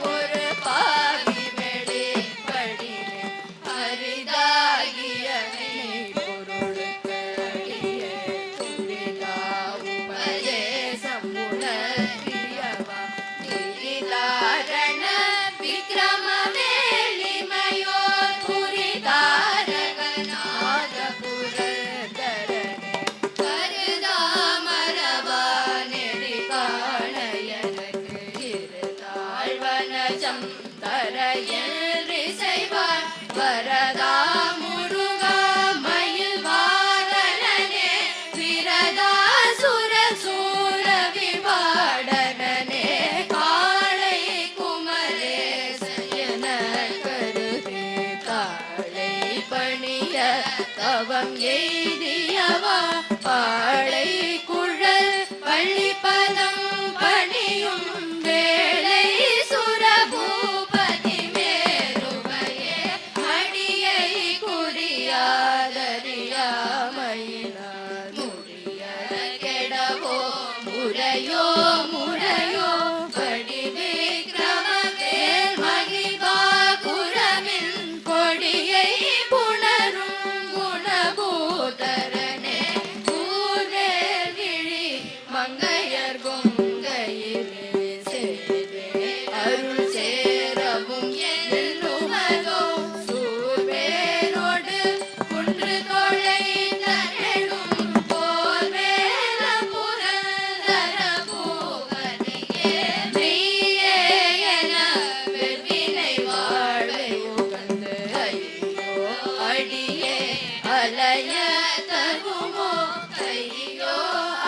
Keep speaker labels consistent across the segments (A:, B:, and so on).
A: ஒரு பாவி மெடி செய்வார் வரதா முருகா மயில் வாரணனே விரதா சுர சூர விபாடனே காளை குமரேசயன கருதே காளை பணிய தவம் எய்தியவா பாளை குழல் பள்ளிப்பதம் பணியும் வேளை சுரபூபதி மேருவையே அடியை குறியாதறியாமையினால் முடிய கெடவோ முறையோ முறையோ படி விக்ரமவேல் மகிபாகுரமின் கொடியை புணரும் குணபூதரனே கூர்வேல் விழி மங்கையர் கொங்கையிலே சேவே அருள் சேரவும் எண்ணுமதோ சூர்வேலோடு குன்று தொழை தரணும் போர்வேல புரந்தர பூவனியே மெய்யே என வெவ்வினை வாழ்வை உகந்து ஐயோ அடியே அலைய தகுமோ ஐயோ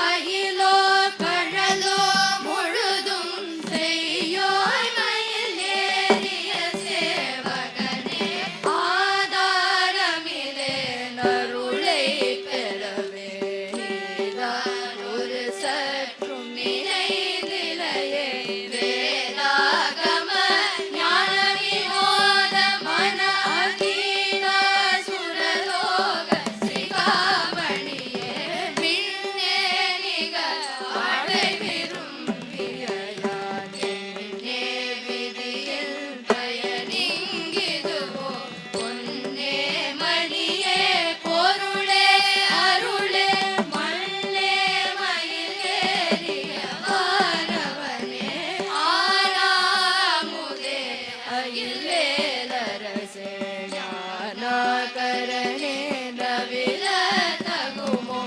A: அகிலோ கழலோ முழுதும் செய்யோய் மயில் ஏறிய சேவகனே ஆதாரமிலே நருளை பெறவே நீதான் ஒரு சற்றும் நினைதிலையே வேதாகம ஞான வினோத மன அகீத சுரலோக சிகாமணியே மின்னே நிக வாழை விரும்பியானே விதியில் பயனிங்கிதுவோ பொன்னே மணியே பொருளே அருளே மண்ணே மயிலேறிய வாரவனே ஆனாமுதே அயில்வேலரசே ஞானாகரனே ரவில தகுமோ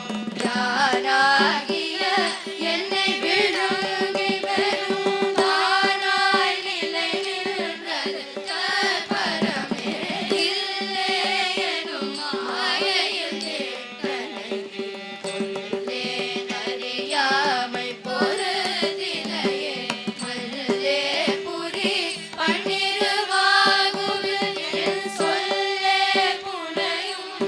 A: யானாகிய என்னை விழுங்கி வெறும் தானாய் நிலை நின்றது கற்பரமே இல்லே எனும் மாயையில் கேட்டனைக்கு கொல்லே நறியாமை பொருதிலையே மல்லே புரி பன்னிருவாகுவில் என் சொல்லே புனையும்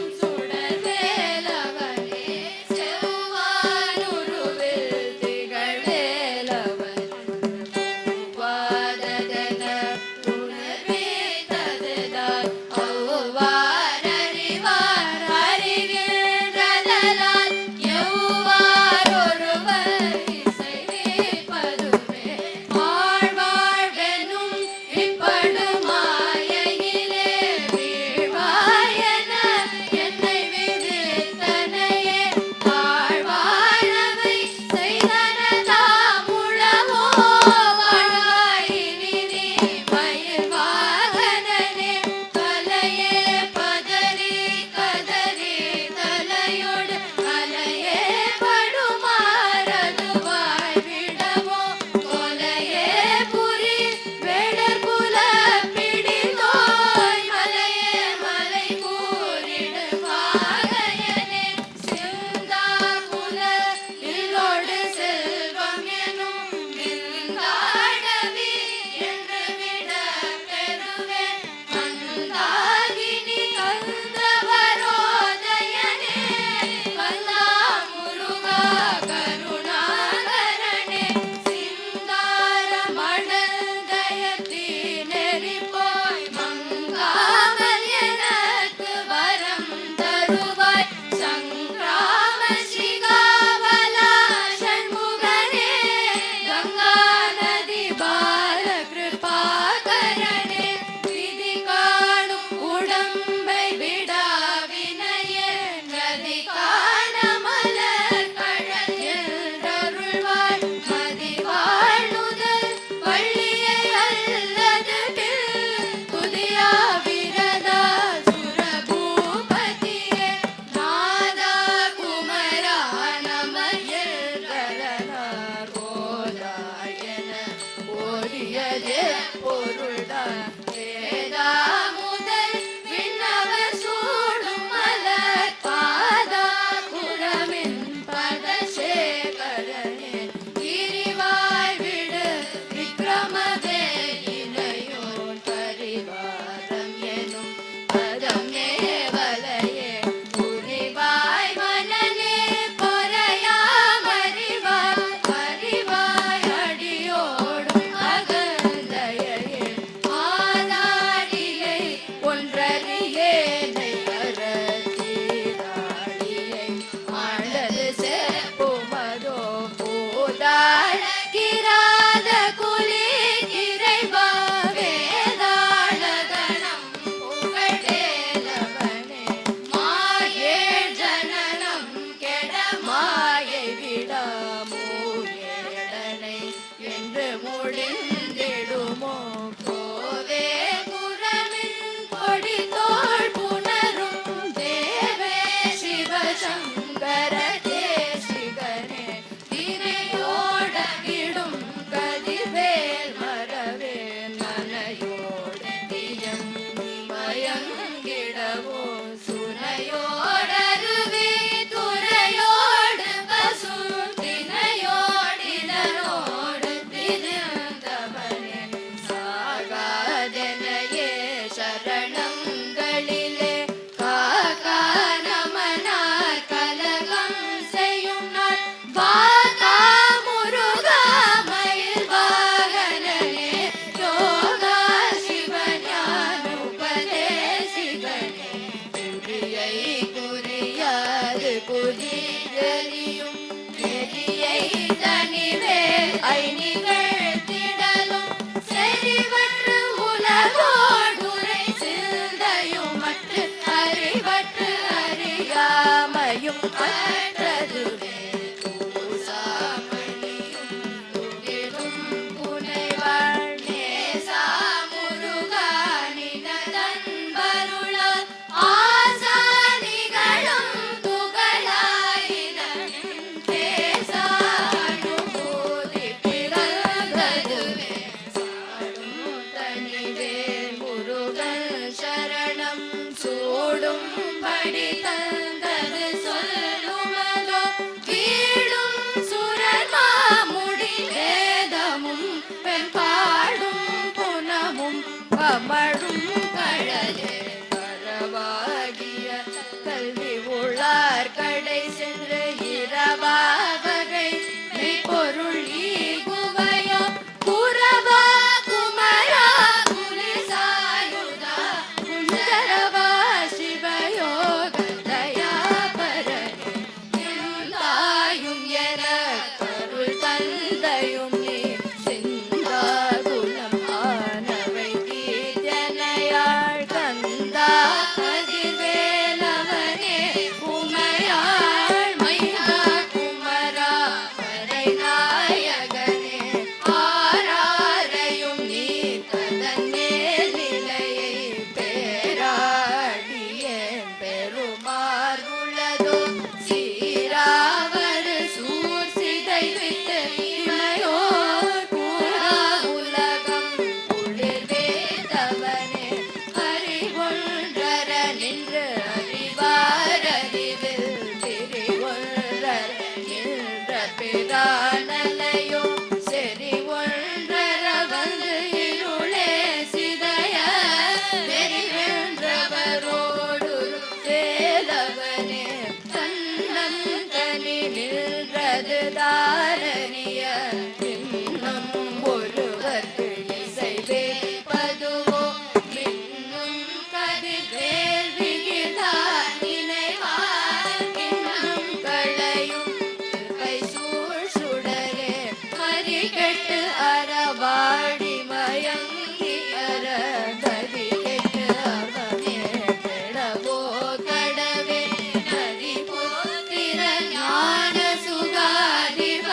A: பங்கிடவோ சுனையோடருவி துறையோடு பசும் தினையோடிதனோடு திருந்தவனே சாகாதனையே சரணங்களிலே காக்கா நமனார் கலகம் செய்யும் நாள் வாகா முருகா மயில் வாகனனே யோகா சிவஞான உபதேசிகனே குறியை குறியாது குறிதறியும் நெறியை தனிவேல் ஐநிகள் திடலும் செறிவற்று உலகோடுரை சிந்தையும் மற்ற அறிவற்று அறியாமையும் அற்றதுவே பூசாமணியும் துகிலும் புனைவாள் நேசா முருகா நினதன்பருளால் ஆசானிகளும் துகளாயின பேசா அனுபூதி பிறந்ததுவே சாடும் தனிவேல் முருகன் சரணம் சூடும்படி தந்தது சொல்லுமதோ வீடும் சுரமாமுடி வேதமும் வெண்பாடும் புனமும் கமழும் கழலே கரவாகிய கல்வி உளார் கடை சென்று இரவாவகை மெய்ப்பொருள் ஈகுவையோ குரவா குமரா குலிசாயுதா குஞ்சரவா சிவயோக தயாபரனே தாயும் என கருள் தந்தையும் நீ சிந்தாகுலம் ஆனவை கீர்த்தனையாள் கந்தா கதிர்வேலவனே உமையாள் மைனா குமரா வரை நாயகனே ஆராரையும் நீ ததன் மேல் நிலையை பேராடியே பெருமார் உள்ளதோ சீராவர் சூர் சிதை விட்டு இமையோர் கூறா உலகம் குளிர் வேதவனே அறிவொன்றர நின்று அறிவார் அறிவில் திரிவொன்றர நின்ற பிரானலையோ செறி ஒன்றர வந்து இருளே சிதைய வெறிவென்றவரோடு வேலவனே தன்னன் தனி நின்றது தாரணிய இன்னும் ஒருவர்க்கு இசை வேப்பதுவோ மின்னும் கதிர்வேல் விகிதா நினைவார் இன்னும் களையும் திருப்பை சூழ் சுடரே மறிகெட்டு அறவாடி மயங்கி அறகதி கெட்டு அவமே கெடவோ கடவே நதி போத்திர ஞான சுகாதிப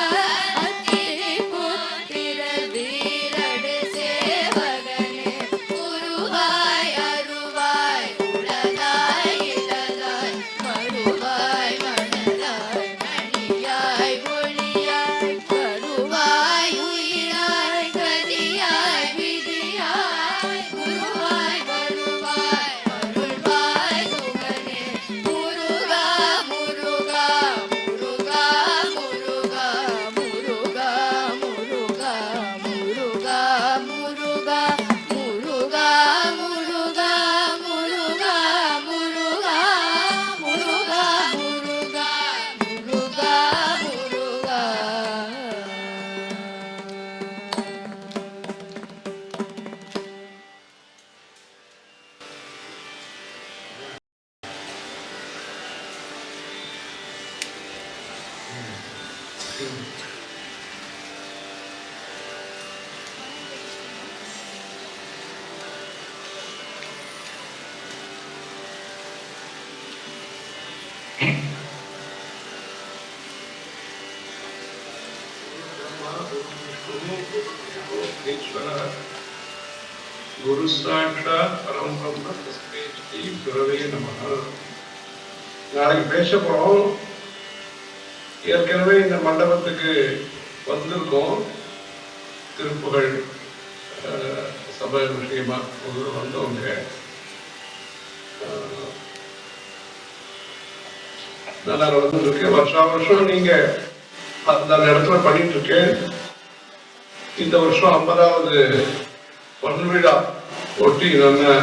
A: அத்திரி புத்திர வீரடு சேவகனே குருவாய் அருவாய் உளதாய் இடதாய் மறுவாய் மணராய் மணியாய் ஒளியாய் கருவாய் உயிராய் கதியாய் விதியாய் குருவாய் வருவாய் அருள்வாய் குகனே முருகா முருகா முருகா முருகா முருகா முருகா முருகா முருகா முருகா முருகா முருகா முருகா முருகா முருகா முருகா முருகா
B: குரு சாட்சாத் பரம் பிரம்ம தஸ்மை ஸ்ரீ குரவே நமஹ. நாளைக்கு பேச போறோம். ஏற்கனவே இந்த மண்டபத்துக்கு வந்திருக்கோம். திருப்புகழ் சபை விஷயமா வந்தவங்க நல்லா நடந்துட்டு இருக்கு. வருஷம் நீங்க அந்த இடத்துல பண்ணிட்டு இருக்கேன். இந்த வருஷம் 50வது பொன்விழா ஒட்டி நல்லா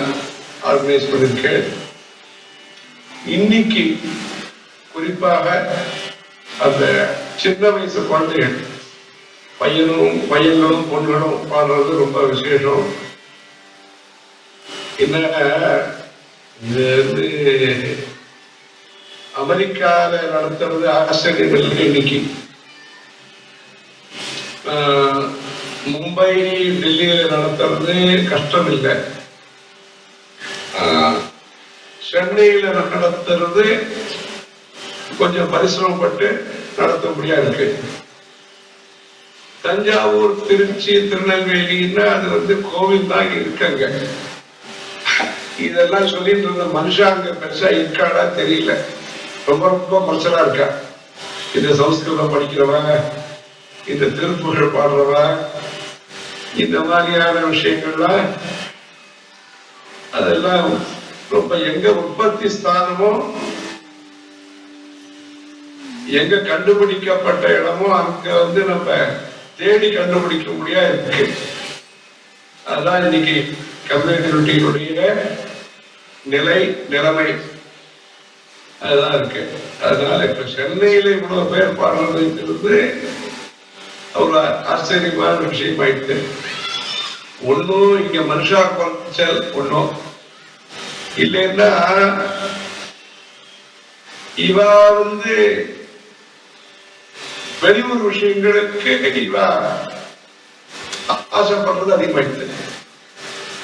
B: ஆர்கனைஸ் பண்ணிருக்கேன். இன்னைக்கு குறிப்பாக அந்த சின்ன வயசு குழந்தைகள் பையன்களும் பொண்களும் பாடுறது ரொம்ப விசேஷம். என்ன இது வந்து அமெரிக்கால நடத்துறது ஆஸ்திரேலியா இன்னைக்கு மும்பை டெல்லியில நடத்துறது கஷ்டம் இல்லை. சென்னையில நடத்துறது கொஞ்சம் பரிசிரமப்பட்டு நடத்த முடியாது இருக்கு. தஞ்சாவூர், திருச்சி, திருநெல்வேலின்னா அது வந்து கோவில் தான் இருக்காங்க. இதெல்லாம் சொல்லிட்டு இருந்த மனுஷாங்க பெருசா இருக்காடா தெரியல. ரொம்ப ரொம்ப மனுஷனா இருக்கா. இந்த சமஸ்கிருதம் படிக்கிறவன், இந்த திருப்புகழ் பாடுறவன், இந்த மாதிரியான விஷயங்கள்லாம் அதெல்லாம் ரொம்ப எங்க உற்பத்தி ஸ்தானமோ எங்க கண்டுபிடிக்கப்பட்ட இடமோ அங்க வந்து நம்ம தேடி கண்டுபிடிக்க முடியாது இருக்கு. அதான் இன்னைக்கு கம்யூனிட்டியினுடைய நிலைமை அதுதான் இருக்கு. அதனால இப்ப சென்னையில இவ்வளவு பேர் பாடுறதுங்கிறது ஒரு ஆச்சரியமான விஷயம் ஆயிடுச்சு. ஒன்னும் இங்க மனுஷா குறைச்சல் ஒன்னும் இல்லைன்னா இவா வந்து வெளியூர் விஷயங்களுக்கு இவா ஆசைப்படுறது அதிகமாயிடுது.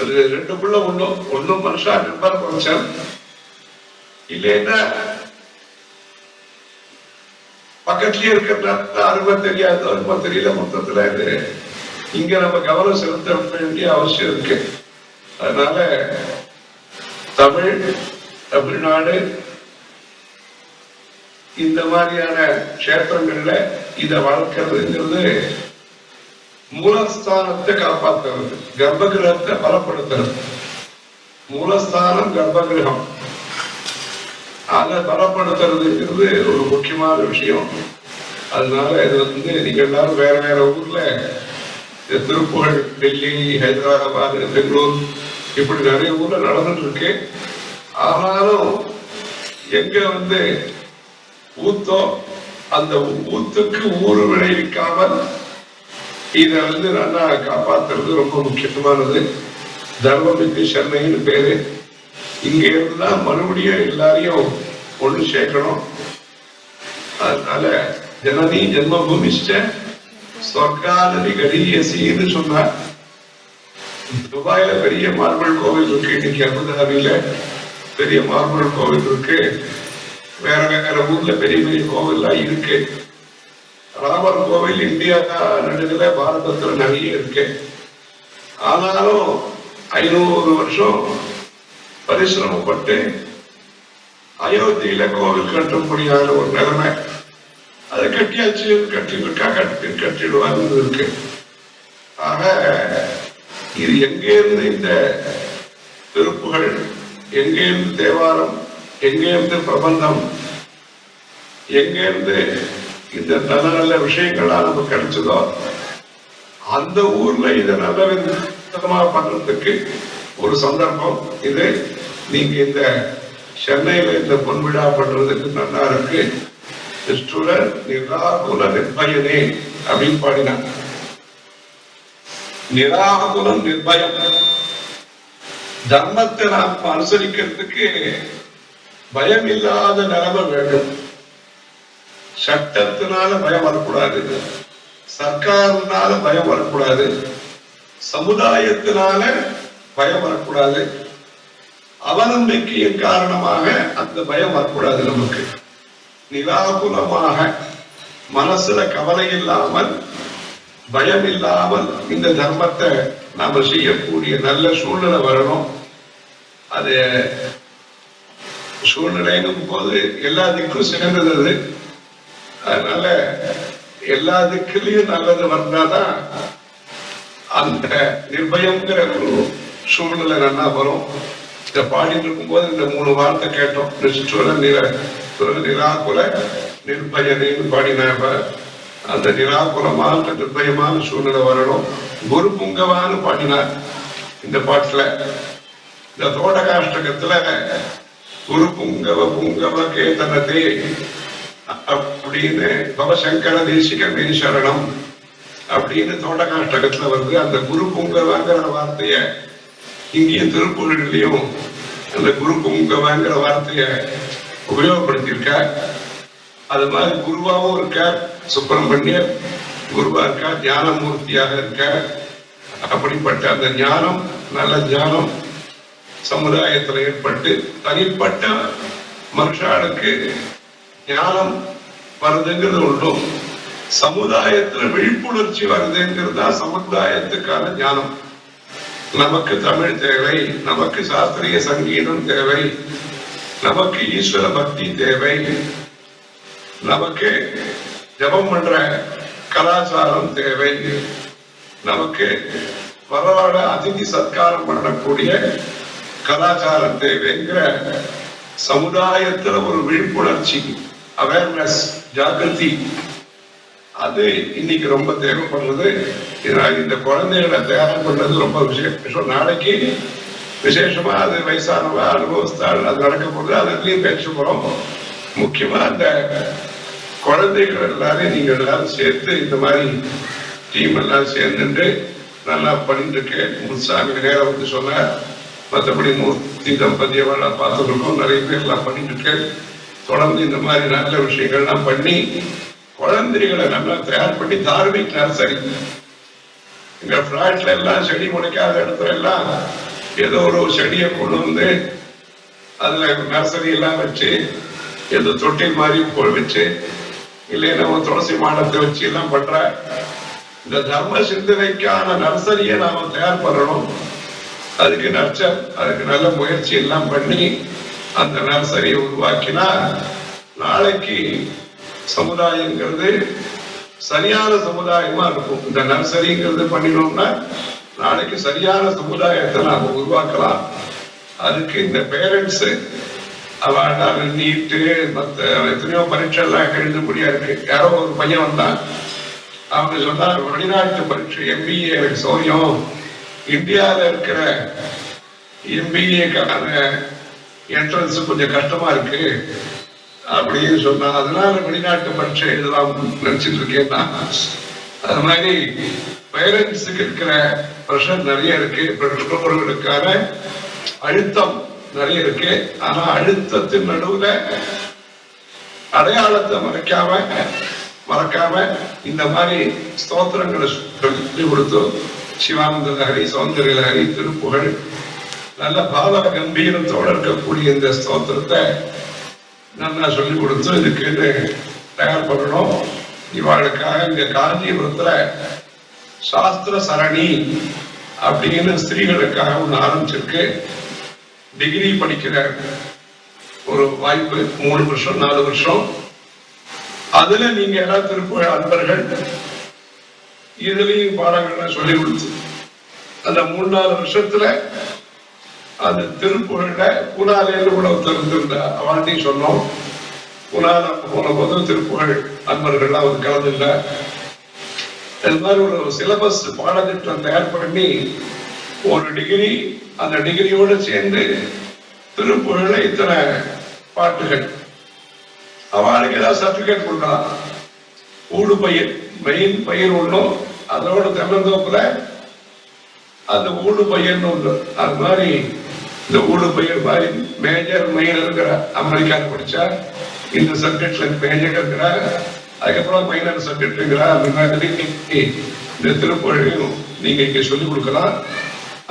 B: அது ரெண்டுக்குள்ள ஒன்னும் மனுஷா நிர்பர் குறைச்சல் இல்லைன்னா பக்கத்திலேயே இருக்கிற அருமை தெரியாது, அருமை தெரியல. மொத்தத்துல இது இங்க நம்ம கவனம் செலுத்த வேண்டிய அவசியம் இருக்கு. அதனால தமிழ்நாடு இந்த மாதிரியான கஷேத்திரங்கள்ல இத வளர்க்கறதுங்கிறது மூலஸ்தானத்தை காப்பாற்றுறது, கர்ப்பகிரகத்தை பலப்படுத்துறது. மூலஸ்தானம் கர்ப்பகிரகம், அதை பலப்படுத்துறதுங்கிறது ஒரு முக்கியமான விஷயம். அதனால இது வந்து நீங்க எல்லாரும் வேற வேற ஊர்ல திருப்புகழ் டெல்லி, ஹைதராபாத், பெங்களூர் இப்படி நிறைய ஊர்ல நடந்துட்டு இருக்கு. ஆனாலும் எங்க வந்து ஊத்தோ அந்த ஊத்துக்கு ஊறு விளைவிக்காமல் இத வந்து நல்லா காப்பாத்துறது ரொம்ப முக்கியமானது. தர்மமிக்கு சென்னைன்னு பேரு. இங்க இருந்துதான் மறுபடியும் எல்லாரையும் ஒண்ணு சேர்க்கணும். அதனால ஜனனி ஜென்மபூமிஷ்ட சொர்க்கானதி கடியசின்னு சொன்னார். துபாயில பெரிய மார்பிள் கோவில் இருக்கு, இன்னைக்கு அபுதாபியில பெரிய மார்பிள் கோவில் இருக்கு, வேற வேற ஊர்ல பெரிய பெரிய கோவில்லாம் இருக்கு. ராமர் கோவில் இந்தியா நடுவில் பாரதத்துல நிறைய இருக்கு. ஆனாலும் 500 வருஷம் பரிசிரமப்பட்டு அயோத்தியில கோவில் கட்ட முடியாத ஒரு நிலைமை. அதை கட்டியாச்சு, கட்டிடுவாங்க இருக்கு. ஆக இது எங்கே இருந்து இந்த திருப்புகள், எங்கே இருந்து தேவாரம், எங்கே இருந்து பிரபந்தம், எங்கே இருந்து இந்த நல்ல நல்ல விஷயங்கள்லாம் நமக்கு கிடைச்சதோ அந்த ஊர்ல இதை நல்ல விதமா பண்றதுக்கு ஒரு சந்தர்ப்பம் இது. நீங்க இந்த சென்னையில இந்த பொன்விழா பண்றதுக்கு நல்லா இருக்கு. நிராகுல நிர்பயனே அப்படின்னு பாடினாங்க. நிராகுலம் நிர்பயம். தர்மத்தை நாம் அனுசரிக்கிறதுக்கு பயம் இல்லாத நிலைமை வேண்டும். சட்டத்தினால பயம் வரக்கூடாது, சர்க்காரினால பயம் வரக்கூடாது, சமுதாயத்தினால பயம் வரக்கூடாது, அவநம்பிக்கையின் காரணமாக அந்த பயம் வரக்கூடாது. நமக்கு நிராகுலமாக மனசுல கவலை இல்லாமல், பயம் இல்லாமல் இந்த தர்மத்தை நாம செய்யக்கூடிய நல்ல சூழ்நிலை வரணும். அது சூழ்நிலைங்கும் போது எல்லா திக்கும் சேர்ந்தது. அதனால எல்லா திக்கிலையும் நல்லது வந்தாதான் அந்த நிர்பயங்கிற ஒரு சூழ்நிலை நல்லா வரும். இதை பாடிட்டு இருக்கும்போது இந்த 3 வார்த்தை கேட்டோம். நிஷ்டுல நிராகுல நிர்பயனேன்னு பாடினாப்ப அந்த நிராகுலமான நிர்பயமான சூழ்நிலை வரணும். குரு புங்கவான்னு பாடினார் இந்த பாட்டுல. இந்த தோடகாஷ்டகத்துல குரு புங்கவ புங்கவ கேதனதே அப்படின்னு பவசங்கர தேசிகமே சரணம் அப்படின்னு தோடகாஷ்டகத்துல வருது. அந்த குரு புங்கவங்கிற வார்த்தைய இங்கேய திருப்புகழிலையும் அந்த குரு புங்கவங்கிற வார்த்தைய உபயோகப்படுத்தியிருக்க. அது மாதிரி குருவாவும் இருக்க, சுப்பிரமணியர் குருவா இருக்கா, ஞானமூர்த்தியாக இருக்க. அப்படிப்பட்ட அந்த ஞானம், நல்ல ஞானம் சமுதாயத்தில் ஏற்பட்டு தனிப்பட்ட மனுஷாளுக்கு ஞானம் வருதுங்கிறது ஒன்றும், சமுதாயத்துல விழிப்புணர்ச்சி வருதுங்கிறது தான் சமுதாயத்துக்கான ஞானம். நமக்கு தமிழ் தேவை, நமக்கு சாஸ்திரிய சங்கீதம் தேவை, நமக்கு ஈஸ்வர பக்தி தேவை, நமக்கு ஜபம் பண்ற கலாச்சாரம் தேவை, நமக்கு வரவாட அதிதி சத்காரம் பண்ணக்கூடிய கலாச்சாரம் தேவைங்கிற சமுதாயத்துல ஒரு விழிப்புணர்ச்சி, அவேர்னஸ், ஜாகிரதி, அது இன்னைக்கு ரொம்ப தேவைப்படுறது. இந்த குழந்தைகளை தயார் பண்றது ரொம்ப விசேஷம். நாளைக்கு விசேஷமா அது வயசானவ அனுபவஸ்தாள் அது நடக்க போகுது, அதுலயும் பேச போறோம். முக்கியமா அந்த குழந்தைகள் எல்லாரையும் நீங்க எல்லாரும் சேர்த்து இந்த மாதிரி டீம் எல்லாம் சேர்ந்துட்டு நல்லா பண்ணிட்டு இருக்கேன். முன்சாமி நேரம் வந்து சொன்னார். மற்றபடி மூர்த்தி தம்பதியெல்லாம் பார்த்துருக்கோம், நிறைய பேர் எல்லாம் பண்ணிட்டு இருக்கேன். தொடர்ந்து இந்த மாதிரி நல்ல விஷயங்கள்லாம் பண்ணி குழந்தைகளை நல்லா தயார் பண்ணி தார்மீக் நர்சரி, எங்க பிளாட்ல எல்லாம் செடி முளைக்காத இடத்துல எல்லாம் ஏதோ ஒரு செடியை கொண்டு வந்து அதுல நர்சரி எல்லாம் வச்சு, ஏதோ தொட்டில் மாதிரி போய் வச்சு, இல்லைன்னா துளசி மாடத்தை வச்சு எல்லாம் பண்ற இந்த தர்ம சிந்தனைக்கான நர்சரியை நாம தயார் பண்ணணும். அதுக்கு அதுக்கு நல்ல முயற்சி எல்லாம் பண்ணி அந்த நர்சரியை உருவாக்கினா நாளைக்கு சமுதாயங்கிறது சரியான சமுதாயமா இருக்கும். இந்த நர்சரிங்கிறது பண்ணினோம்னா நாளைக்கு சரியான சமுதாயத்தை நாம உருவாக்கலாம். அதுக்கு இந்த பேரண்ட்ஸ் அவனால நீட்டு மற்ற எத்தனையோ பரீட்சை எல்லாம் எழுத முடியா இருக்கு. யாரோ ஒரு பையன் வந்தான், அவங்க சொன்னார் வெளிநாட்டு பரீட்சை MBA எனக்கு சௌரியம், இந்தியாவில் இருக்கிற MBAக்கான என்ட்ரன்ஸ் கொஞ்சம் கஷ்டமா இருக்கு அப்படின்னு சொன்னா, அதனால வெளிநாட்டு பரீட்சை எழுதலாம் நினைச்சிட்டு இருக்கேன்னா. அது மாதிரி பேரண்ட்ஸுக்கு இருக்கிற ப்ரெஷர் நிறைய இருக்கு, பெற்றோர்களுக்கான அழுத்தம் நிறைய இருக்கு. ஆனா அழுத்தத்தின் நடுவுல அடையாளத்தை மறக்காம இந்த மாதிரி ஸ்தோத்திரங்களை சொல்லி கொடுத்து சிவானந்த லஹரி, சௌந்தர்ய லஹரி, திருப்புகழ் நல்ல பாவ கம்பீரத்தோடு இருக்கக்கூடிய இந்த ஸ்தோத்திரத்தை நல்லா சொல்லி கொடுத்து இதுக்கு தயார் பண்ணணும். இவாளுக்காக இங்க காஞ்சிபுரத்துல சாஸ்திர சரணி அப்படின்னு ஸ்திரீகளுக்காக ஒண்ணு ஆரம்பிச்சிருக்கு. டிகிரி படிக்கிற ஒரு வாய்ப்பு, 3 வருஷம் 4 வருஷம். அதுல நீங்க எல்லாம் திருப்புகழ் அன்பர்கள் இதுலயும் பாடங்கள்லாம் சொல்லி கொடுத்து அந்த 3-4 வருஷத்துல அந்த திருப்புகழ்ல பூனாலேன்னு கூட திறந்திருந்த அவள்கிட்டையும் சொன்னோம். பூனால போன போதும் திருப்புகழ் அன்பர்கள்லாம் வந்து கலந்துள்ள இது மாதிரி ஒரு சிலபஸ் பாடத்திட்டம் தயார் பண்ணி ஒரு டிகிரி, அந்த டிகிரியோடு சேர்ந்து திருப்புகழ்ல இத்தனை பாட்டுகள் அவளுக்கு ஏதாவது சர்டிபிகேட் கொடுக்கலாம். ஊடு பயிர், மெயின் பயிர் ஒன்றும், அதோட தென்னந்தோப்புல அந்த ஊடு பயிர்னு ஒன்று. அது மாதிரி இந்த ஊடு பயிர் மாதிரி மேஜர் மெயின் இருக்கிற அமெரிக்காவில் படிச்சா இந்த சப்ஜெக்ட்ல மேஜர் இருக்கிறா, அதுக்கப்புறம் மைனர் சப்ஜெக்ட் இருக்கிறா. அந்த மாதிரி இந்த திருப்புகழையும் நீங்க இங்க சொல்லிக் கொடுக்கலாம்.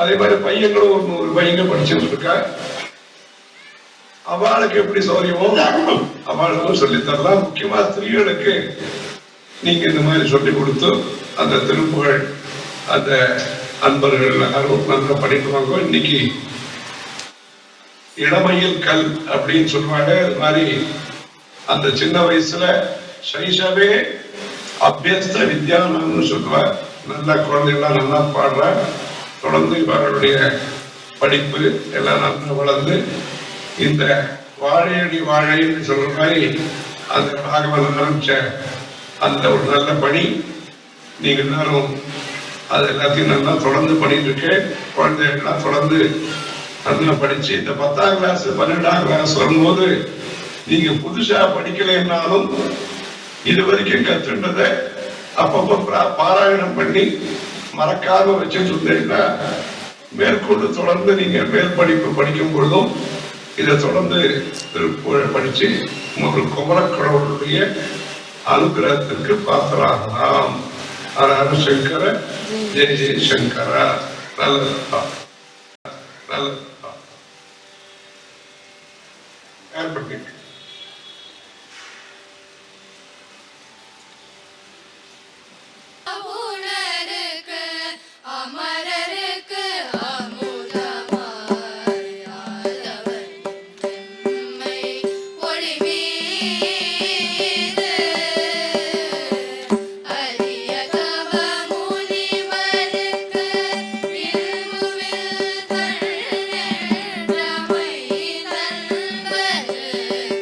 B: அதே மாதிரி பையங்களும் ஒரு 100 பையங்க படிச்சுட்டு இருக்கா. அவளுக்கு எப்படி சௌரியமோ அவளுக்கும் சொல்லித்தரலாம். முக்கியமா ஸ்திரீகளுக்கு நீங்க இந்த மாதிரி சொல்லி கொடுத்து அந்த திருப்புகழ் அந்த அன்பர்கள் எல்லாரும் நல்லா படிக்குவாங்க. இன்னைக்கு இளமையில் கல் அப்படின்னு சொல்லுவாங்க. அது மாதிரி அந்த சின்ன வயசுல சைஷவே அபியஸ்த வித்யானம்னு சொல்லுவார். நல்ல குழந்தைகளாம் நல்லா பாடுற, தொடர்ந்து இவர்களுடைய படிப்பு எல்லாம் நல்லா வளர்ந்து இந்த வாழையடி வாழைன்னு சொல்ற மாதிரி அந்த பாகவதம் ஆரம்பிச்ச அந்த ஒரு நல்ல பணி நீங்க எல்லாரும் அது எல்லாத்தையும் நல்லா தொடர்ந்து பண்ணிட்டு இருக்கேன். குழந்தைகள்லாம் தொடர்ந்து நல்லா படிச்சு இந்த 10ஆம் கிளாஸ் 12ஆம் கிளாஸ் வரும்போது நீங்க புதுசா படிக்கலைன்னாலும் இது வரைக்கும் கத்துன்றத அப்பப்போ பாராயணம் பண்ணி மறக்காம வச்சுட்டு இருந்தீங்கன்னா மேற்கொண்டு தொடர்ந்து நீங்க மேல் படிப்பு படிக்கும் பொழுதும் இதை தொடர்ந்து திருப்புகழ படிச்சு ஒரு குமரக்கடவுளுடைய அனுகிரகத்திற்கு பாத்திராகலாம். ஹர சங்கர ஜெய ஜெய சங்கரா. நல்லதுப்பா, நல்லதுப்பா. ஏற்பட்டு
A: அமரருக்கு அமுதமாயாதவர் எம்மை ஒளிமீது அரிய தவ முனிவருக்கு இல்முவில் தன்னென்றமை நண்பருக்கு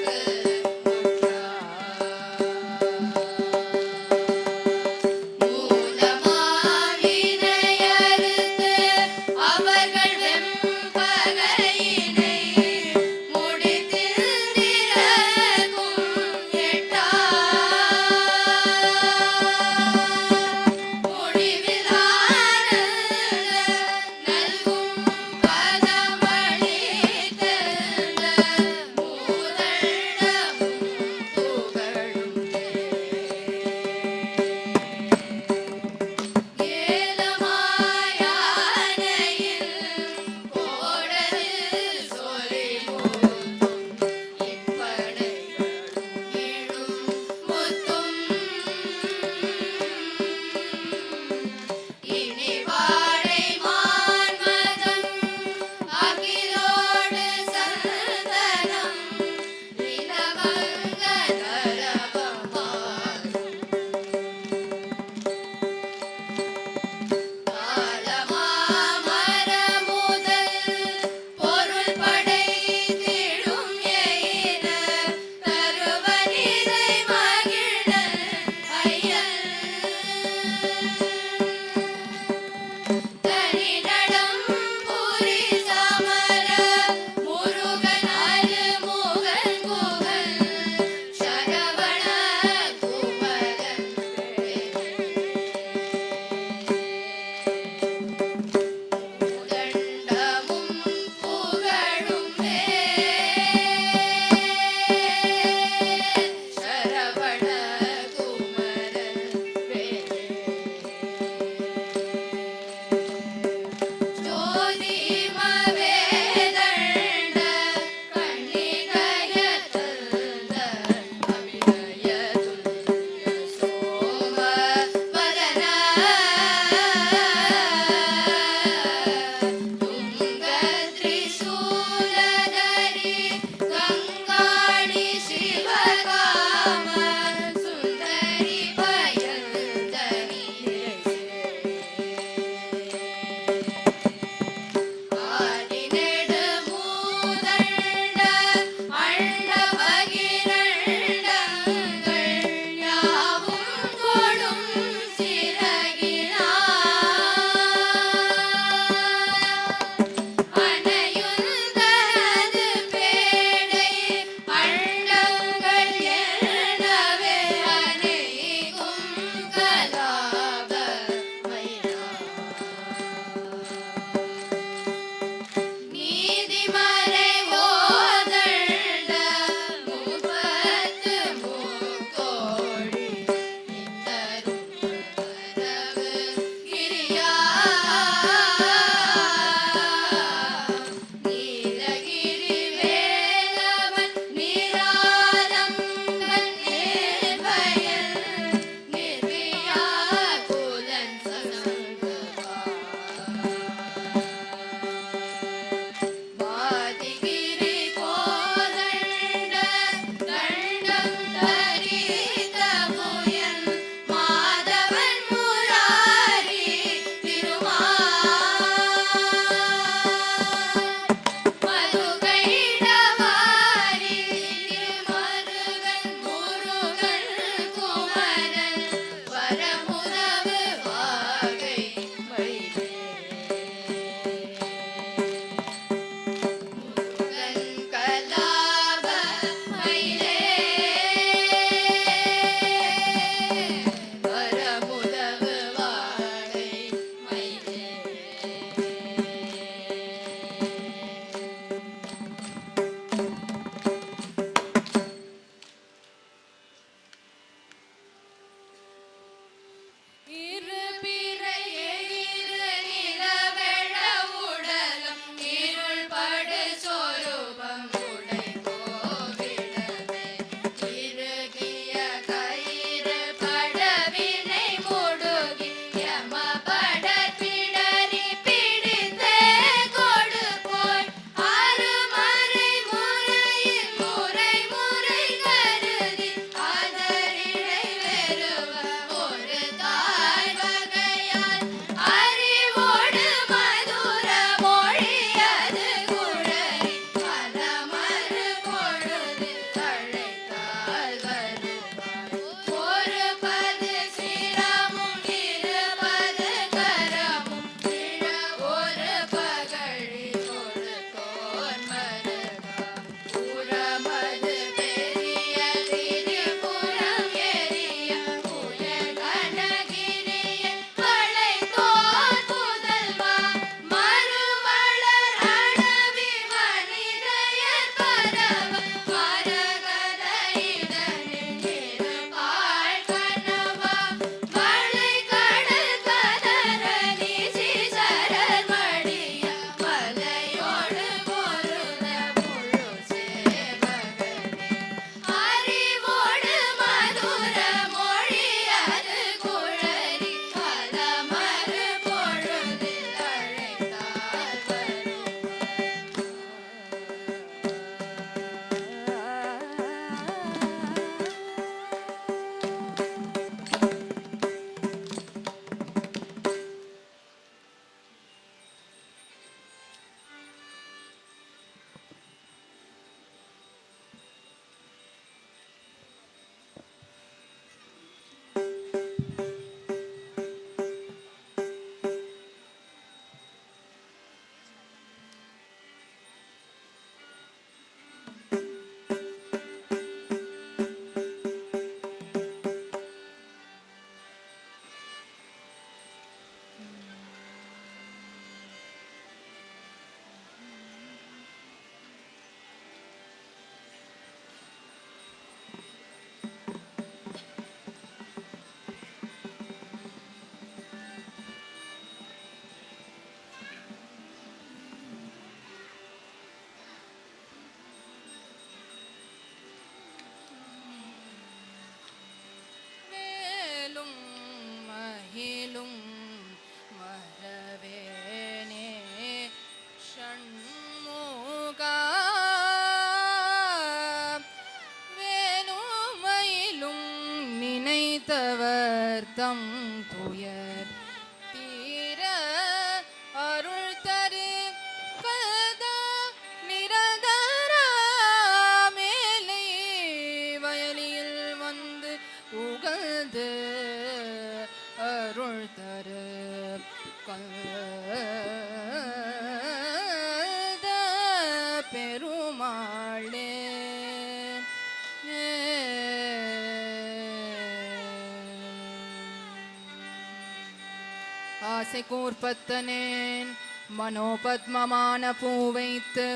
A: ஆசை கூர்ப்பத்தனேன் மனோபத்மமான பூ வைத்து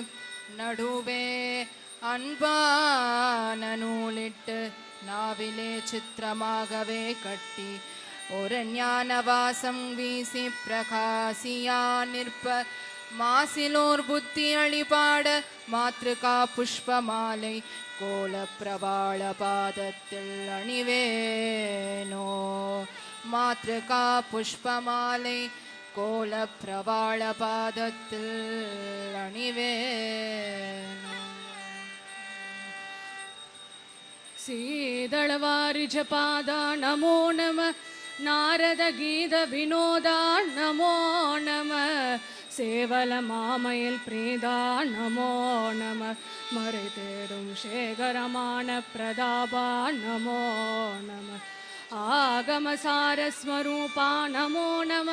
A: நடுவே அன்பான நூலிட்டு நாவிலே சித்திரமாகவே கட்டி ஒரு ஞான வாசம் வீசி பிரகாசியா நிற்ப மாசிலோர் புத்தி அழிபாட மாத்ருகா புஷ்ப மாலை கோல பிரபாள பாதத்தில் அணிவேனோ மாத்ருகா புஷ்ப மாலை கோல பிரபாள பாதத்தில் அணிவேனோ.
C: சீதளவாரிஜபாத நமோ நம நாரத கீத வினோதா நமோ நம சேவல மாமயில் பிரீதா நமோ நம மறை தேடும் சேகரமான பிரதாபா நமோ நம ஆகம சாரஸ்வரூபா நமோ நம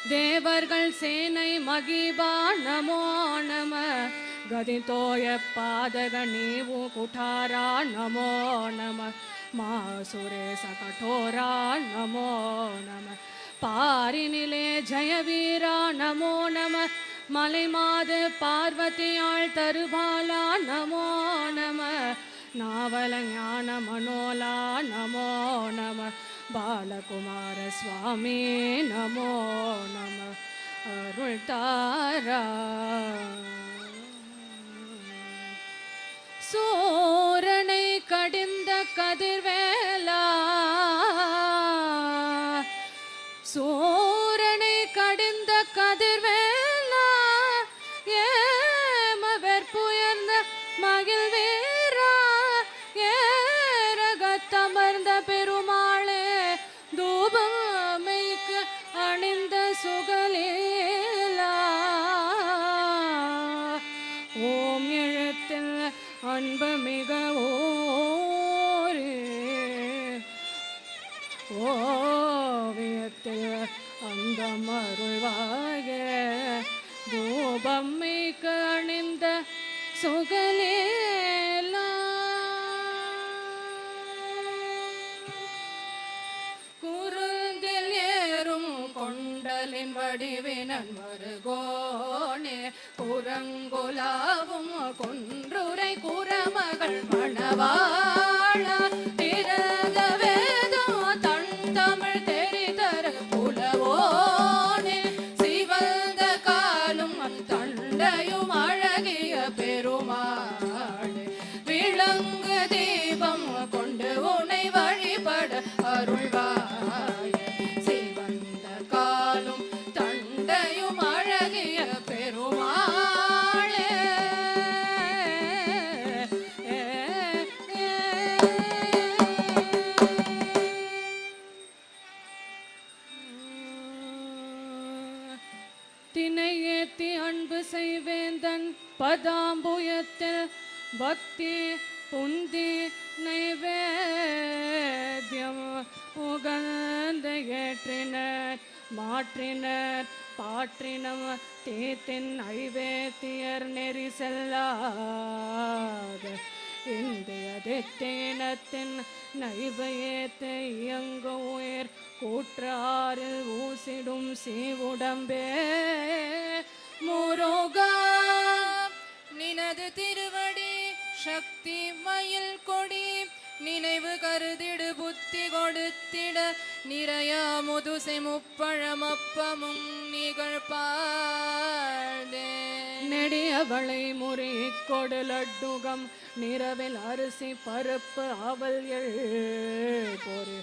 C: தேவர்கள் சேனை மகிபா நமோ நம ಗದಿತೋಯ ಪಾದಗ ನೀವು ಕುಠಾರ ನಮೋ ನಮ ಮಾಸುರೇಶ ಕಠೋರ ನಮೋ ನಮ ಪಾರಿನಿಲೆ ಜಯವೀರ ನಮೋ ನಮ ಮಲೆಮಾದ பார்வதியாள் தருபால நமோ நம நாவல ஞான மனோலா நமோ நம பாலகுமார சுவாமி நமோ நம அருள் தாரா சோரனை கடிந்த கதிர்வேலா சோரனை கடிந்த கதிர்வேலா ஏம வெற்புயர்ந்த மகிழ் வீரா ஏரகத்தமர்ந்த பெருமாளே தூபமைக்கு அணிந்த சுகலீலா ஓம் எழுத்தில் அன்பு மிக ஓரே ஓவியத்தில் அந்த மருள்வாய தூபம்மைக்கு அணிந்த சுகலேலா குருந்தில் ஏறும் கொண்டலின் வடிவினன் மருகோனே குரங்குலாவும் கொன்றுரை குரமகள் மணவாழ திரக வேதம் தன் தமிழ் தெரிதர புலவோனே சிவந்த காலும் தண்டையும் அழகிய பெருமாளே விளங்கு தீபம் கொண்டு உனை வழிபட அருள்வாய சிவந்த காலும் தண்டையும் அழகிய பெருமாளே தினை ஏத்தி அன்பு செய்வேந்தன் பதாம்புயத்தில் பக்தி புந்தி நைவேத்தியம் உகந்த ஏற்றினர் மாற்றினர் பாற்றினம் தீத்தின் ஐவேத்தியர் நெறி செல்லாத இந்திய தித்தினத்தின் நைவேத்து இயங்கு உயிர் கூற்றாரில் ஊசிடும் சீவுடம்பே
A: முருகா நினது திருவடி சக்தி மயில் கொடி நினைவு கருதிடு புத்தி கொடுத்திட நிறைய முதுசை முப்பழமப்பமும் நிகழ்பாதே
C: நெடியவளை முறி கொடு லட்டுகம் நிறவில் அரிசி பருப்பு அவல் எள் பொறு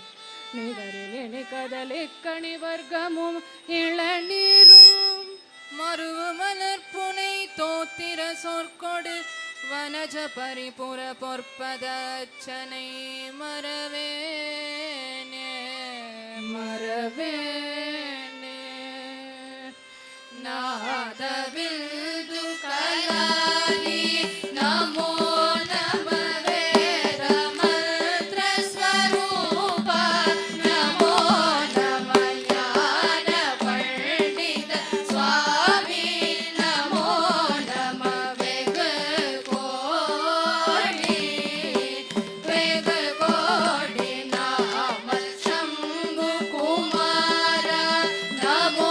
C: நிகரில் இனிகதலி கனி வர்க்கமும் இளநீரும்
A: மருவு மலர் புனை தோத்திர சொற்கொடு வனஜ பரிபுர பொற்பதச்சனை மரவேனே மரவேனே நாதவில்து கலானி நமோ நம வேத மந்திர ஸ்வரூப நமோ நம ஞான பண்டித சுவாமி நமோ நம வெகு கோடி நாம சம்பு குமார நமோ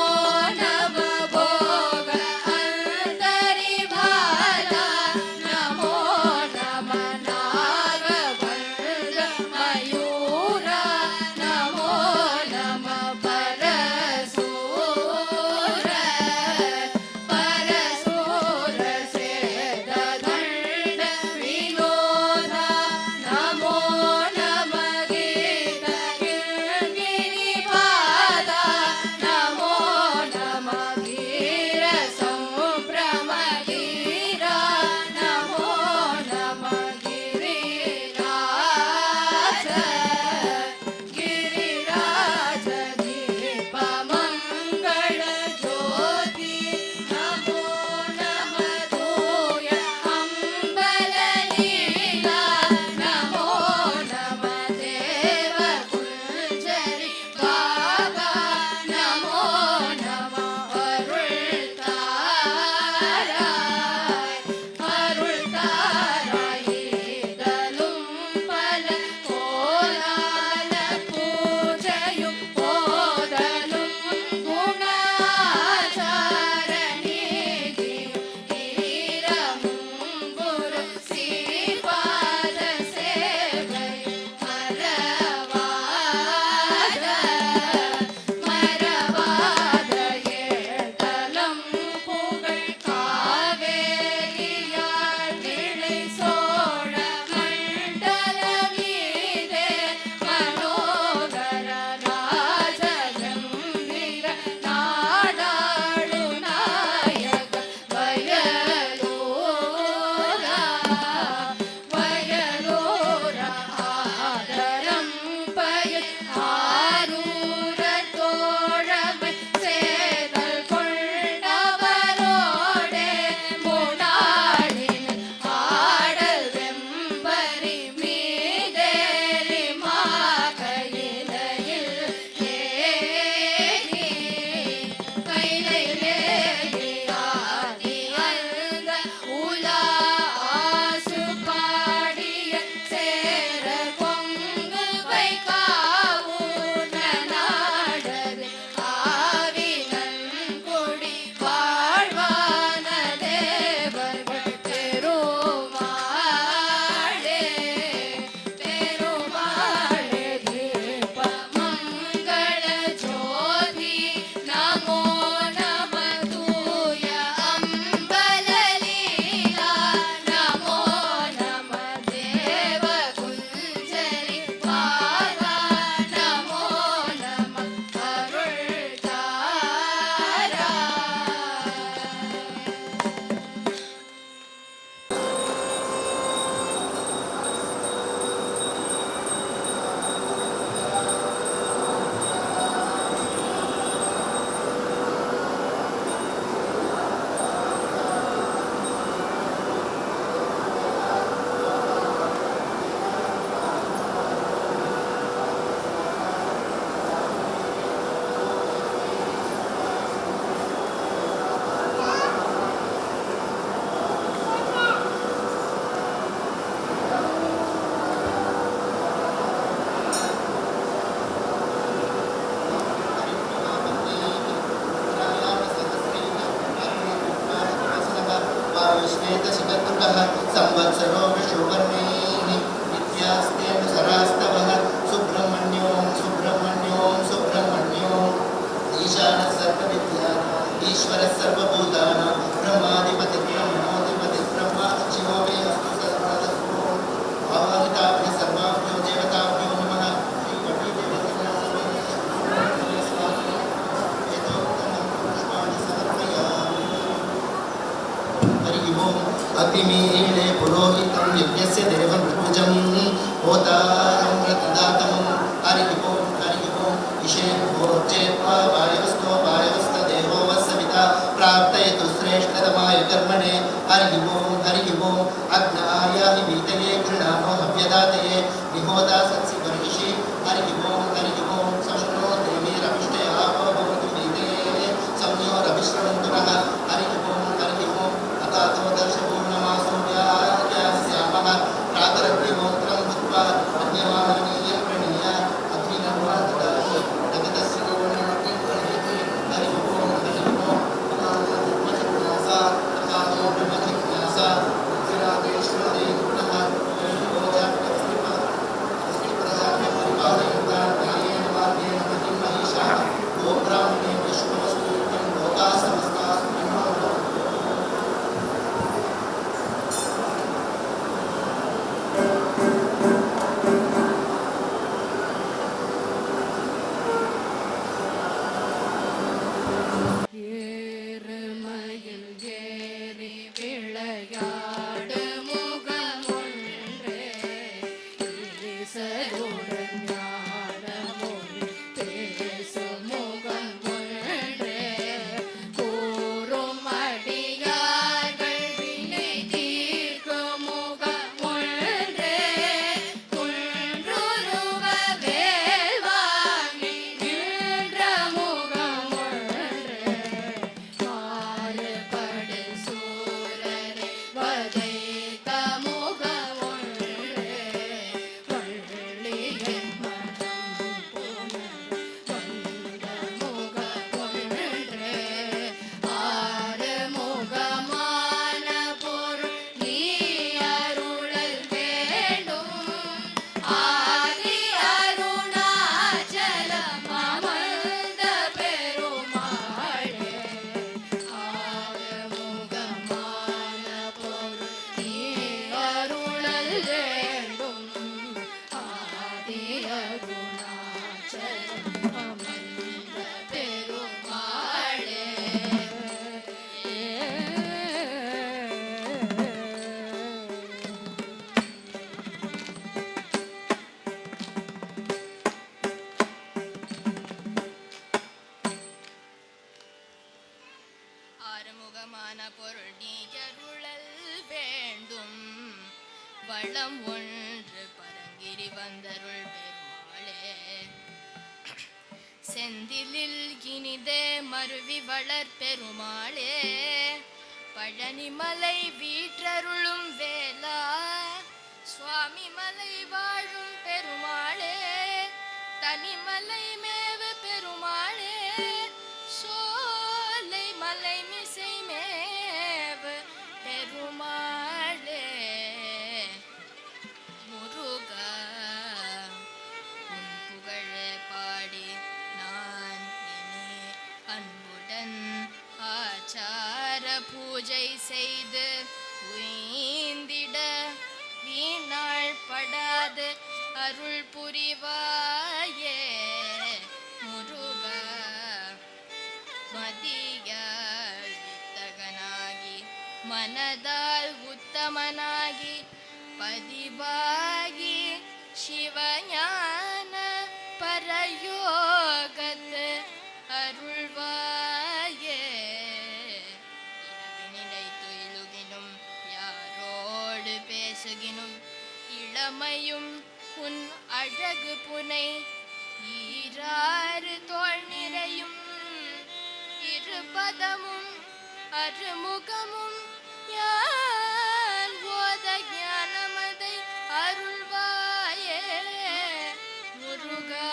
A: வயலோர ஆதரம் பயில் ஆரூர தோழமை சேதல் கொண்டவரோடே முனாளின் ஆடல் வெம்பரி மீதேறி மாகையிலையில் ஏறி கைலையிலேறி ஆடி அந்த உலா ஆசு பாடிய சேர கொங்கு வைகாவூர் நாடது ஆவினன் கொடி வாழ்வான தேவர்கள் பெருமாளே பெருமாளே தீப மங்கள ஜோதி நமோ நம தூய அம்பலலீலா நமோ நம தேவ குஞ்சரி பாலா நமோ நம அருள் தாரா.
D: संवत्सरो विशुवर्णैः विद्यास्तेन सरास्तवः सुब्रह्मण्यों सुब्रह्मण्यों सुब्रह्मण्यों ईशानः सर्वविद्यानां ईश्वरः सर्वभूतानां ब्रह्माधिपतिः ब्रह्मोऽधिपतिः ब्रह्मा शिवो मे अस्तु सर्वदस्तु आवाहिताभ्यः सर्वाभ्यो देवताभ्यो नमः श्रीपतिदेवताभ्यो स्वामी यथोक्तं पुष्पाणि समर्पयामि हरि ओम् अग्निमीळे पुरोहितं यज्ञस्य देवं ऋतुजं होतारं व्रतदातमं हरि ओम् इषे भोजेत्वा वायवस्तो वायवस्तदेवो वत्सविता प्राप्तयतु श्रेष्ठतमाय कर्मणे हरि ओम् अग्नायाहि वीतये गृणामो हव्यदातये निहोता सत्सि वर्षि हरि ओम् सशृणो देवीरविष्टे आपो भवन्तु वीतये संयोरविश्रवन्तु नः हरि ओम् अतातो दर्शपूर्णमासो व्याख्यास्यामः प्रातरग्निहोत्रं भूत्वा अग्निवाहनीयं प्रणीय अग्निनर्वा ददाति जगतस्य गौर्णमग्निं प्रणीति हरि ओम् ब्रह्मजिज्ञासा तथातो ब्रह्मजिज्ञासा उत्तिरादेश्वरदे पुनः
A: வளம் ஒன்று பரங்கிரி வந்தருள் பெருமாளே செந்திலில் இனிதே மருவி வளர் பெருமாளே பழனிமலை வீற்றருளும் வேலா சுவாமி மலை வாழும் பெருமாளே தனிமலை மேவு பெருமாளே சோலை மலை மிசை மேவு பெருமாளே முருகா உன் புகழே பாடி நான் இனி அன்புடன் ஆச்சார பூஜை செய்து உய்ந்திட வீணாள் படாது அருள் புரிவாயே முருகா மதியால் வித்தகனாகி மனதால் உத்தமனாகி பதிவாகி சிவஞான பரயோகத்து அருள்வாயே இரவினிடை துயிலுகினும் யாரோடு பேசுகினும் இளமையும் உன் அழகு புனை ஈராறு தோள் நிறையும் இருபதமும் அருமுகமும் யான் ஓத ஞானமதை அருள்வாயே முருகா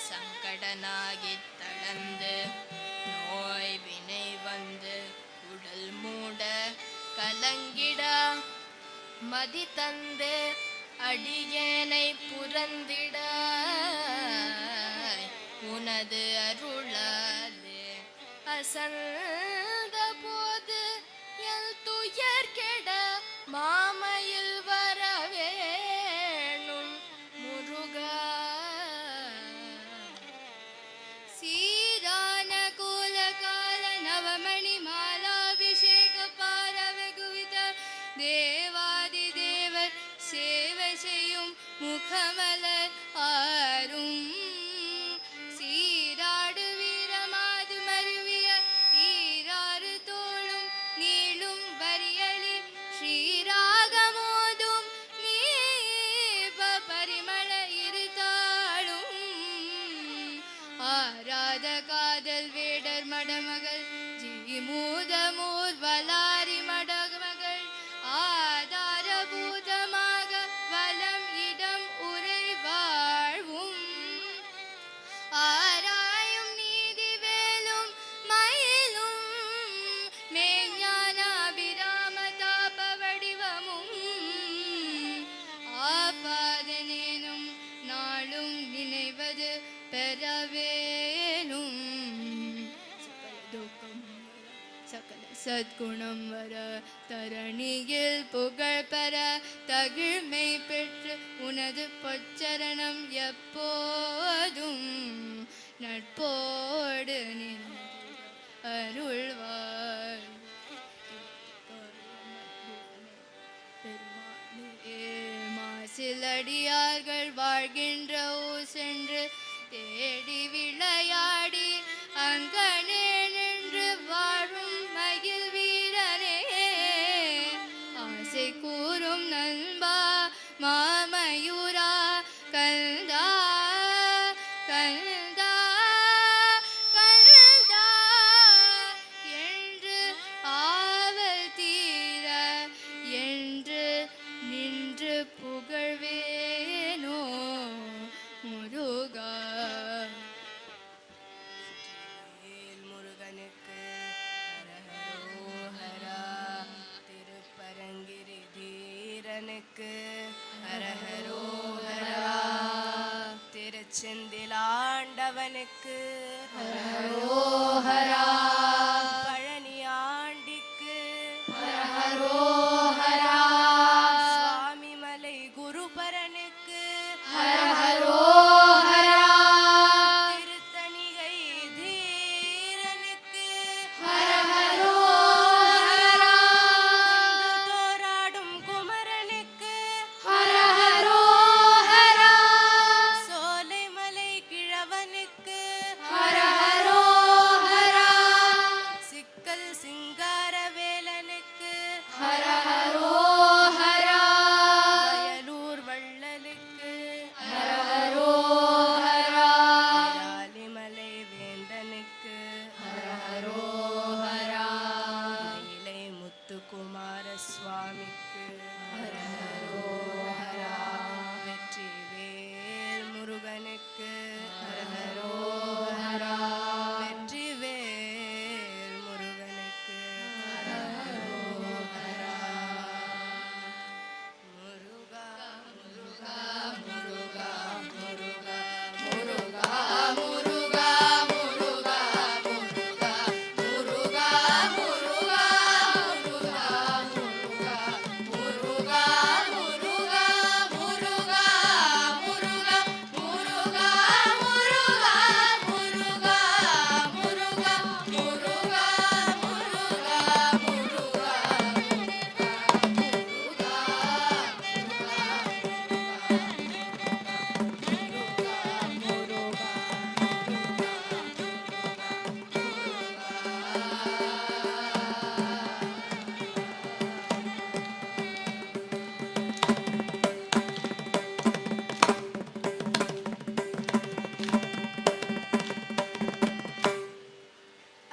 A: சங்கடனாகி தளர்ந்து நோய் வினை வந்து உடல் மூட கலங்கிடா மதி தந்து அடியேனை புறந்திட உனது அருளாலே அசந்த போது என் துயர் கெட மாமையில் வரவேணும் முருகா சீரான கூலகால நவமணி மாலாபிஷேக பாரவகுவித தேவாதி தேவர் சேவை செய்யும் முகமலர் ஆரும் சீராடு வீரமாது மருவிய ஈராறு தோளும் நீளும் வரியலி ஸ்ரீராகமோதும் நீப பரிமள இருதாளும் ஆராத காதல் வேடர் மடமகள் ஜிமூதமூர் வலாரி மடமகள் ஆதாரபூதமாக வலம் இடம் உரை வாழ்வும் ஆராயும் நீதி வேலும் மயிலும் மேஞானாபிராம தாப வடிவமும் ஆபாதனேனும் நாளும் நினைவது பெறவேனும் சகல துக்கம் சகல சத்குணம் வர தரணியில் புகழ் பெற தகிழ்மை பெற்று உனது பொச்சரணம் எப்போதும் நட்போடு நின்று அருள்வார் மாசிலடியார்கள் வாழ்கின்ற ஊர் சென்று தேடி விளையாடி அங்கனே நின்று வாழும் மகிழ் வீரனே ஆசை கூறும் நண்பா மாமயூரா கந்தா கந்தா கந்தா என்று ஆவல் தீர என்று நின்று புகழ்வேனோ முருகா முருகனுக்கு ஹரஹரோஹரா திருப்பரங்கிரி தீரனுக்கு ஹரஹரோஹரா திருச்செந்திலாண்டவனுக்கு ஹரஹரோஹரா பழனி ஆண்டிக்கு ஹரஹரோஹரா சுவாமி மலை குருபரனுக்கு ஹரஹரோஹரா திருத்தணிகை தீரனுக்கு ஹரஹரோஹரா தோராடும் குமரனுக்கு ஹரஹரோஹரா சோலைமலை கிழவனுக்கு ஹரஹரோஹரா சிக்கல் சிங்காரவேலனுக்கு ஹர குமார சுவாமிக்கு வெற்றி வேல் முருகனுக்கு வெற்றி வேல் முருகனுக்கு முருகா முருகா முருகா முருகா முருகா முருகா முருகா முருகா முருகா முருகா முருகா முருகா முருகா முருகா முருகா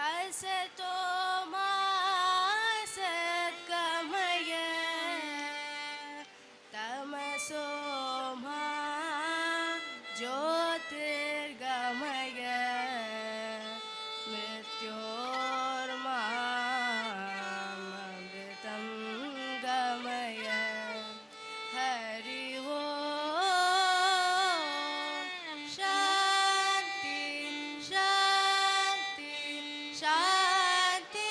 A: असतो मा सकमय तमसो मा ज्योतिर्गमय मृत्योर्मामृतं गमय हरि ओम शांति शांति शांति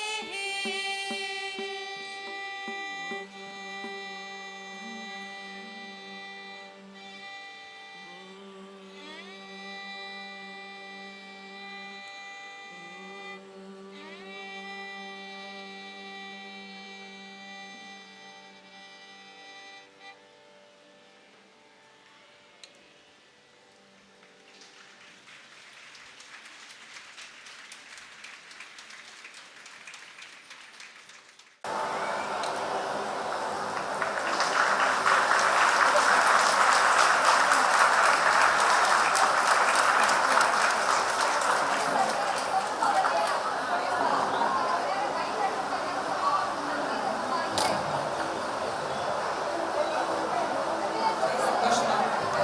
E: சந்தோஷமா இருக்கு.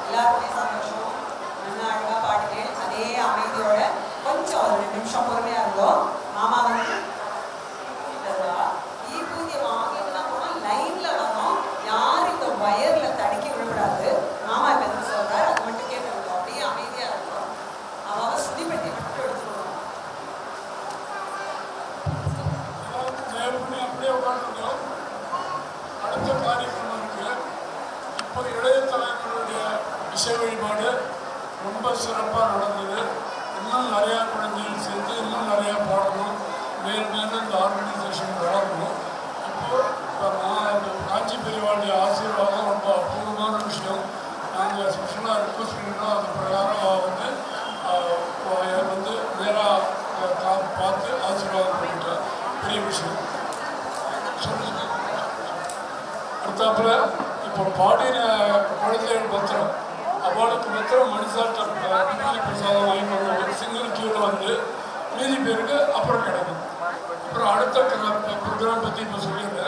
E: எல்லாருமே சந்தோஷம். நல்லா அழகா பாடினேன். அதே அமைதியோட கொஞ்சம் ஒரு 2 நிமிஷம் பொறுமையா இருந்தோம். மாமா வந்து ஈபூதிய வாங்கிட்டுலாம் போனா லைன்ல வரோம். யாரும் இந்த வயர்ல தடுக்கி விழக்கூடாது. மாமா இப்ப என்ன சொல்றாரு அது மட்டும் கேட்டு அப்படியே அமைதியா இருக்கும். அவங்க சுதிப்பட்டி மட்டும் எடுத்துக்கணும்.
F: அப்படியே உட்காந்துருக்கோம். அடுத்த காரியக்ரமம் இருக்கு. இப்போ இளைய தலைவர்களுடைய இசை வழிபாடு ரொம்ப சிறப்பாக நடந்தது. இன்னும் நிறையா குழந்தைகள் சேர்ந்து இன்னும் நிறையா பாடணும். மேலும் மேலும் இந்த ஆர்கனைசேஷன் வளரணும். இப்போ காஞ்சி பெரியவாளுடைய ஆசீர்வாதம் ரொம்ப அபூர்வமான விஷயம். நாங்கள் ஸ்பெஷலாக ரிக்வஸ்ட் பண்ணிட்டோம். அது பிரகாரம் வந்து நேராக பார்த்து ஆசீர்வாதம் பண்ணிட்டோம். பெரிய விஷயம். சொல்லுங்க. அடுத்தாப்புல இப்போ பாடின குழந்தைகள் பத்திரம் அவளுக்கு பத்திரம் மணிசாட்ட பிரசாதம் வாங்கி ஒரு சிங்கிள் கியூவில் வந்து மீதி பேருக்கு அப்புறம் கிடைக்கும். அப்புறம் அடுத்த ப்ரோக்ராம் பற்றி இப்போ சொல்லியிருந்தேன்.